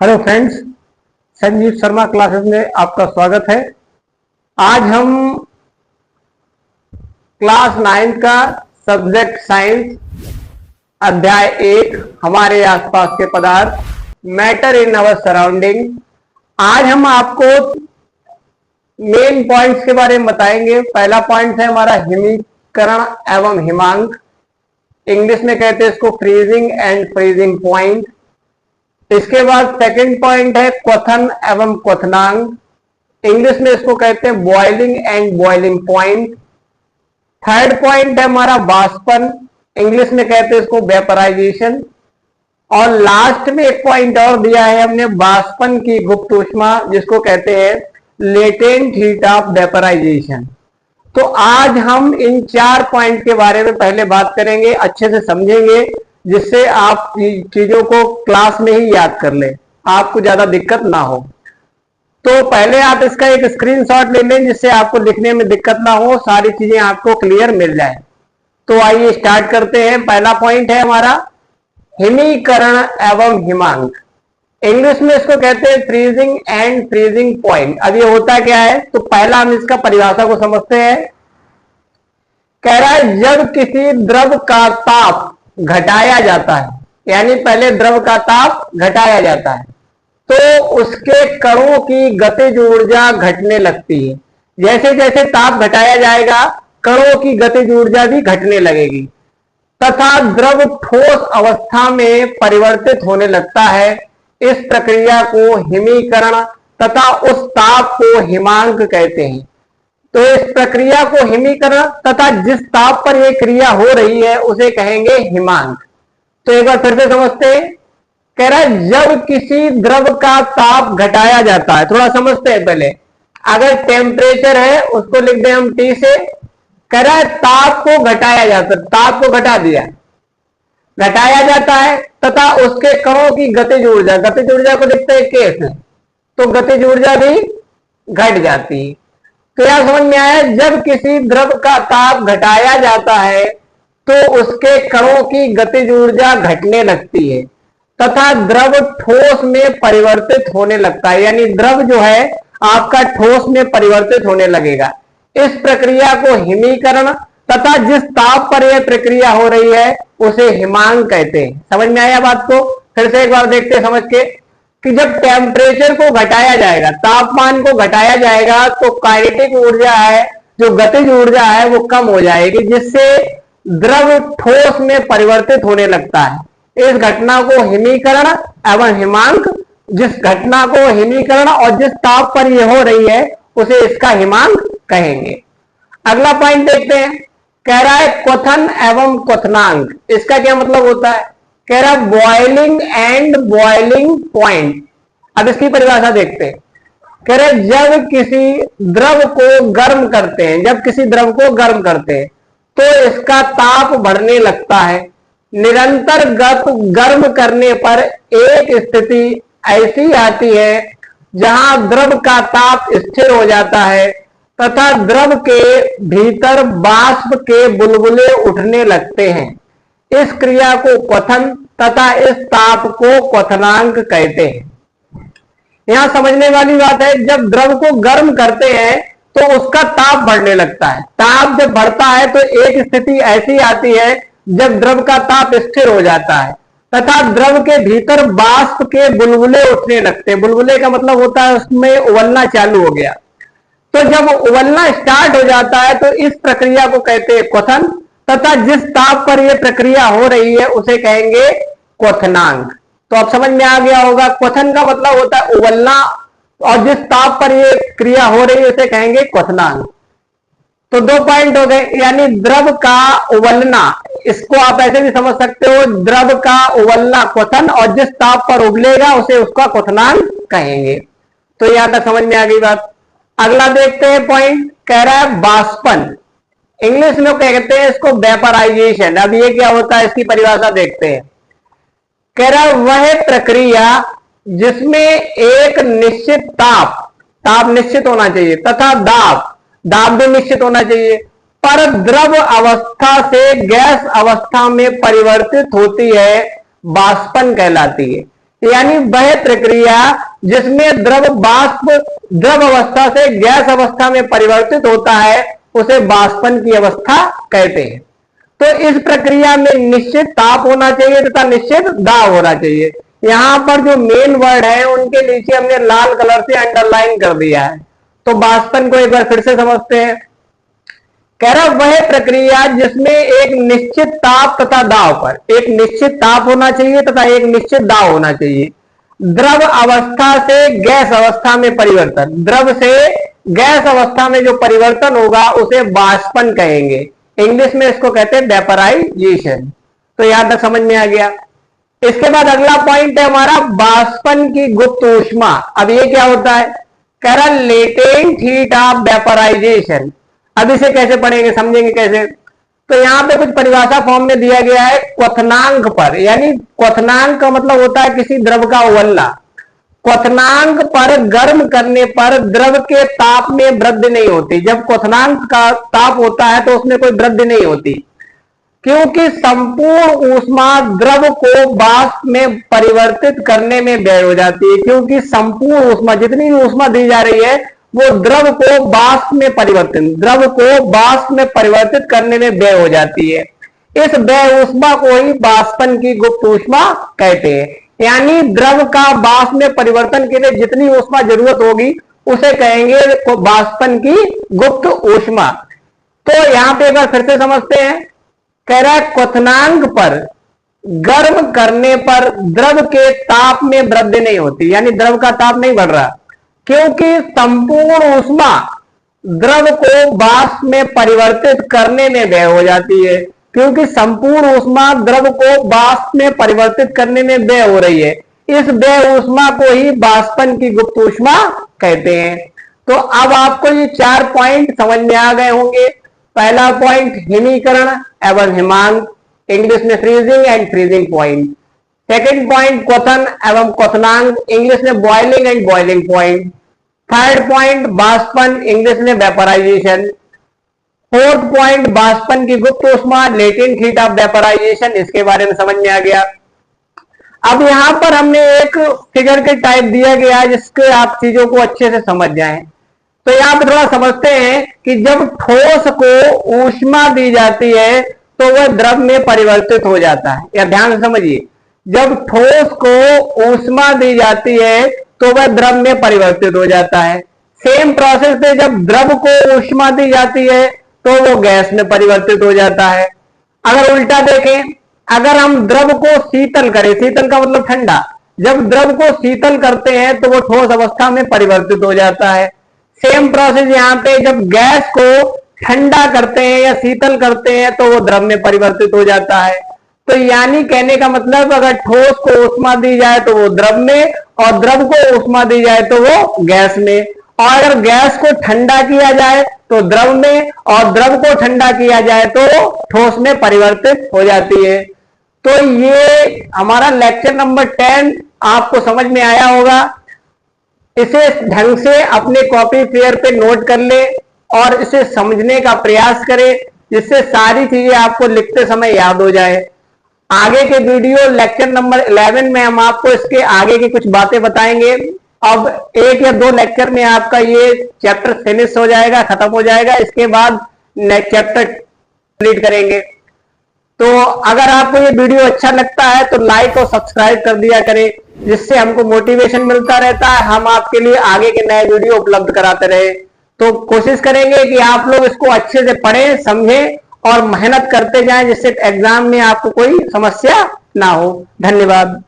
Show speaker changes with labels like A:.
A: Hello friends, Sanjeev Sharma classes में आपका स्वागत है। आज हम क्लास 9 का सब्जेक्ट साइंस अध्याय 1 हमारे आसपास के पदार्थ मैटर इन अवर सराउंडिंग। आज हम आपको मेन पॉइंट्स के बारे में बताएंगे। पहला पॉइंट है हमारा हिमीकरण एवं हिमांक। इंग्लिश में कहते हैं इसको फ्रीजिंग एंड फ्रीजिंग पॉइंट। इसके बाद सेकंड पॉइंट है क्वथन एवं क्वथनांक। इंग्लिश में इसको कहते हैं boiling and boiling point. Third point है हमारा वाष्पन। इंग्लिश में कहते हैं इसको वेपराइजेशन। और लास्ट में एक पॉइंट और दिया है हमने, वाष्पन की गुप्त ऊष्मा, जिसको कहते हैं लेटेंट हीट ऑफ वेपराइजेशन। तो आज हम इन 4 पॉइंट के बारे में पहले बात करेंगे, अच्छे से समझेंगे, जिससे आप चीजों को क्लास में ही याद कर लें, आपको ज्यादा दिक्कत ना हो। तो पहले आप इसका एक स्क्रीनशॉट ले लें, जिससे आपको लिखने में दिक्कत ना हो, सारी चीजें आपको क्लियर मिल जाए। तो आइए स्टार्ट करते हैं। पहला पॉइंट है हमारा हिमीकरण एवं हिमांक। इंग्लिश में इसको कहते हैं फ्रीजिंग एंड फ्रीजिंग पॉइंट। अब ये होता क्या है, तो पहला हम इसका परिभाषा को समझते हैं। कह रहा है जब किसी द्रव का ताप घटाया जाता है, यानी पहले द्रव का ताप घटाया जाता है, तो उसके कणों की गतिज ऊर्जा घटने लगती है। जैसे जैसे ताप घटाया जाएगा, कणों की गतिज ऊर्जा भी घटने लगेगी तथा द्रव ठोस अवस्था में परिवर्तित होने लगता है। इस प्रक्रिया को हिमीकरण तथा उस ताप को हिमांक कहते हैं। तो इस प्रक्रिया को हिमीकरण तथा जिस ताप पर यह क्रिया हो रही है उसे कहेंगे हिमांक। तो एक बार फिर से समझते हैं। कह रहा है जब किसी द्रव का ताप घटाया जाता है, थोड़ा समझते हैं पहले। अगर टेम्परेचर है उसको लिख दें हम T से। कह रहा है ताप को घटाया जाता है, ताप को घटा दिया, घटाया जाता है तथा उसके कणों की गतिज ऊर्जा, गतिज ऊर्जा को लिखते हैं K से, तो गतिज ऊर्जा भी घट जाती है। तो यह समझ में आया, जब किसी द्रव का ताप घटाया जाता है तो उसके कणों की गतिज ऊर्जा घटने लगती है तथा द्रव ठोस में परिवर्तित होने लगता है, यानी द्रव जो है आपका ठोस में परिवर्तित होने लगेगा। इस प्रक्रिया को हिमीकरण तथा जिस ताप पर यह प्रक्रिया हो रही है उसे हिमांक कहते हैं। समझ में आया बात को? फिर से एक बार देखते समझ के कि जब टेम्परेचर को घटाया जाएगा, तापमान को घटाया जाएगा, तो काइनेटिक ऊर्जा है, जो गतिज ऊर्जा है, वो कम हो जाएगी, जिससे द्रव ठोस में परिवर्तित होने लगता है। इस घटना को हिमीकरण एवं हिमांक, जिस घटना को हिमीकरण और जिस ताप पर यह हो रही है उसे इसका हिमांक कहेंगे। अगला पॉइंट देखते हैं। कह रहा है क्वथन एवं क्वथनांक। इसका क्या मतलब होता है? कह रहा है बॉइलिंग एंड बॉइलिंग पॉइंट। अब इसकी परिभाषा देखते हैं। कह रहे जब किसी द्रव को गर्म करते हैं, जब किसी द्रव को गर्म करते हैं तो इसका ताप बढ़ने लगता है। निरंतर गर्म करने पर एक स्थिति ऐसी आती है जहां द्रव का ताप स्थिर हो जाता है तथा द्रव के भीतर वाष्प के बुलबुले उठने लगते हैं। इस क्रिया को क्वथन तथा इस ताप को क्वथनांक कहते हैं। यहां समझने वाली बात है, जब द्रव को गर्म करते हैं तो उसका ताप बढ़ने लगता है। ताप जब बढ़ता है तो एक स्थिति ऐसी आती है जब द्रव का ताप स्थिर हो जाता है तथा द्रव के भीतर वाष्प के बुलबुले उठने लगते हैं। बुलबुले का मतलब होता है उसमें उबलना चालू हो गया। तो जब उबलना स्टार्ट हो जाता है तो इस प्रक्रिया को कहते हैं क्वथन तथा जिस ताप पर यह प्रक्रिया हो रही है उसे कहेंगे क्वथनांक। तो अब समझ में आ गया होगा, क्वथन का मतलब होता है उबलना और जिस ताप पर यह क्रिया हो रही है उसे कहेंगे क्वथनांक। तो 2 पॉइंट हो गए, यानी द्रव का उबलना, इसको आप ऐसे भी समझ सकते हो, द्रव का उबलना क्वथन और जिस ताप पर उबलेगा उसे उसका क्वथनांक कहेंगे। तो यहां तक समझ में आ गई बात। अगला देखते हैं पॉइंट। कह रहा है वाष्पन। इंग्लिश में कहते हैं इसको वेपराइजेशन। अब ये क्या होता है इसकी परिभाषा देखते हैं। कह रहा है वह प्रक्रिया जिसमें एक निश्चित ताप निश्चित होना चाहिए तथा दाब भी निश्चित होना चाहिए, पर द्रव अवस्था से गैस अवस्था में परिवर्तित होती है, वाष्पन कहलाती है। यानी वह प्रक्रिया जिसमें द्रव अवस्था से गैस अवस्था में परिवर्तित होता है उसे वाष्पन की अवस्था कहते हैं। तो इस प्रक्रिया में निश्चित ताप होना चाहिए तथा निश्चित दाब होना चाहिए। यहां पर जो मेन वर्ड है उनके नीचे हमने लाल कलर से अंडरलाइन कर दिया है। तो वाष्पन को एक बार फिर से समझते हैं। कह रहा वह प्रक्रिया जिसमें एक निश्चित ताप तथा दाब पर, एक निश्चित ताप होना चाहिए तथा एक निश्चित दाब होना चाहिए। द्रव अवस्था से गैस अवस्था में परिवर्तन, द्रव से गैस अवस्था में जो परिवर्तन होगा उसे वाष्पन कहेंगे। इंग्लिश में इसको कहते हैं वेपराइजेशन। तो यहां तक समझ में आ गया। इसके बाद अगला पॉइंट है हमारा वाष्पन की गुप्त ऊष्मा। अब ये क्या होता है? कह रहा लेटेंट हीट ऑफ वेपराइजेशन। अब इसे कैसे पढ़ेंगे, समझेंगे कैसे? तो यहां पे कुछ परिभाषा फॉर्म में दिया गया है क्वथनांक पर, यानी क्वथनांक का मतलब होता है किसी द्रव का उबलना। क्वथनांक पर गर्म करने पर द्रव के ताप में वृद्धि नहीं होती। जब क्वथनांक का ताप होता है तो उसमें कोई वृद्धि नहीं होती, क्योंकि संपूर्ण ऊष्मा द्रव को वाष्प में परिवर्तित करने में व्यय हो जाती है। क्योंकि संपूर्ण ऊष्मा, जितनी भी ऊष्मा दी जा रही है वो द्रव को वाष्प में परिवर्तित करने में व्यय हो जाती है। इस व्यय ऊष्मा को ही वाष्पन की गुप्त ऊष्मा कहते हैं। यानी द्रव का वाष्प में परिवर्तन के लिए जितनी ऊष्मा जरूरत होगी उसे कहेंगे वाष्पन की गुप्त ऊष्मा। तो यहां पे एक बार फिर से समझते हैं। कह रहा है क्वथनांक पर गर्म करने पर द्रव के ताप में वृद्धि नहीं होती, यानी द्रव का ताप नहीं बढ़ रहा, क्योंकि संपूर्ण ऊष्मा द्रव को वाष्प में परिवर्तित करने में व्यय हो जाती है। क्योंकि संपूर्ण ऊष्मा द्रव को वाष्प में परिवर्तित करने में व्यय हो रही है, इस व्यय ऊष्मा को ही वाष्पन की गुप्त ऊष्मा कहते हैं। तो अब आपको ये 4 पॉइंट समझ में आ गए होंगे। पहला पॉइंट हिमीकरण एवं हिमांक, इंग्लिश में freezing and freezing point. Second point क्वथन एवं क्वथनांक, इंग्लिश में boiling and boiling point. Third point वाष्पन, इंग्लिश में वेपराइजेशन। फोर्थ पॉइंट वाष्पन की गुप्त ऊष्मा, लेटेंट हीट ऑफ वेपराइजेशन, इसके बारे में समझ में आ गया। अब यहां पर हमने एक फिगर के टाइप दिया गया जिसके आप चीजों को अच्छे से समझ जाएं। तो यहां पर थोड़ा समझते हैं कि जब ठोस को ऊष्मा दी जाती है तो वह द्रव में परिवर्तित हो जाता है। या ध्यान से समझिए, जब ठोस को ऊष्मा दी जाती है तो वह द्रव में परिवर्तित हो जाता है। सेम प्रोसेस पे जब द्रव को ऊष्मा दी जाती है तो वो गैस में परिवर्तित हो जाता है। अगर उल्टा देखें, अगर हम द्रव को शीतल करें, शीतल का मतलब ठंडा, जब द्रव को शीतल करते हैं तो वो ठोस अवस्था में परिवर्तित हो जाता है। सेम प्रोसेस यहाँ पे जब गैस को ठंडा करते हैं या शीतल करते हैं तो वो द्रव में परिवर्तित हो जाता है। तो यानी कहने का मतलब अगर ठोस को ऊष्मा दी जाए तो वो द्रव में, और द्रव को ऊष्मा दी जाए तो वो गैस में, और अगर गैस को ठंडा किया जाए तो द्रव में, और द्रव को ठंडा किया जाए तो ठोस में परिवर्तित हो जाती है। तो ये हमारा लेक्चर नंबर 10 आपको समझ में आया होगा। इसे ढंग से अपने कॉपी पेयर पे नोट कर ले और इसे समझने का प्रयास करें, जिससे सारी चीजें आपको लिखते समय याद हो जाए। आगे के वीडियो लेक्चर नंबर 11 में हम आपको इसके आगे की कुछ बातें बताएंगे। अब 1 या 2 लेक्चर में आपका ये चैप्टर फिनिश हो जाएगा, खत्म हो जाएगा। इसके बाद नेक्स्ट चैप्टर कंप्लीट करेंगे। तो अगर आपको ये वीडियो अच्छा लगता है तो लाइक और सब्सक्राइब कर दिया करें, जिससे हमको मोटिवेशन मिलता रहता है, हम आपके लिए आगे के नए वीडियो उपलब्ध कराते रहे। तो कोशिश करेंगे कि आप लोग इसको अच्छे से पढ़ें, समझें और मेहनत करते जाएं, जिससे एग्जाम में आपको कोई समस्या ना हो। धन्यवाद।